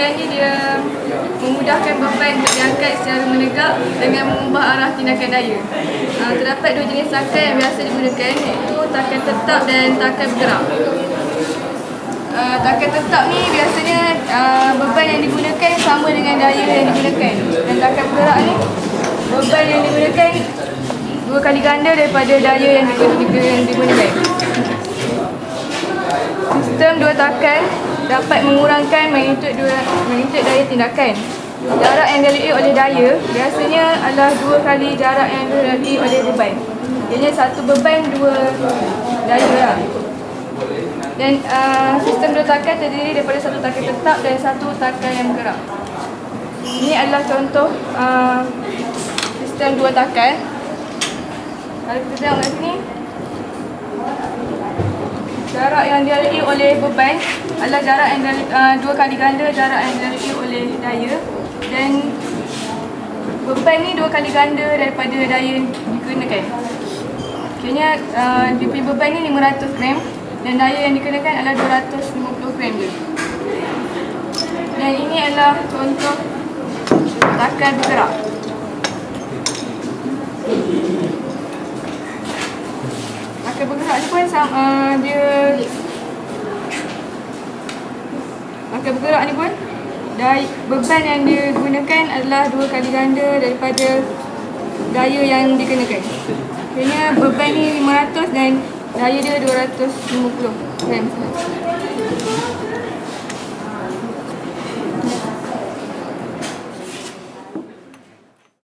tindakan ni dia memudahkan beban untuk diangkat secara menegak dengan mengubah arah tindakan daya. Terdapat dua jenis takan yang biasa digunakan, iaitu takan tetap dan takan bergerak. Takan tetap ni biasanya beban yang digunakan sama dengan daya yang digunakan, dan takan bergerak ni beban yang digunakan 2 kali ganda daripada daya yang digunakan. Sistem dua takan dapat mengurangkan magnitud daya tindakan. Jarak yang dilalui oleh daya biasanya adalah 2 kali jarak yang dilalui oleh beban. Ianya satu beban 2 daya. Dan sistem dua takan terdiri daripada satu takan tetap dan satu takan yang bergerak. Ini adalah contoh sistem dua takan. Kalau kita tengok kat sini, jarak yang dilalui oleh beban adalah jarak yang 2 kali ganda jarak yang dilalui oleh daya, dan beban ni 2 kali ganda daripada daya yang digunakan. Kiranya dia punya beban ni 500 gram dan daya yang digunakan adalah 250 gram je. Dan ini adalah contoh takan bergerak. Takan bergerak ni pun takan bergerak ni pun beban yang digunakan adalah 2 kali ganda daripada daya yang dikenakan. Kiranya beban ni 500 dan daya dia 250 gram.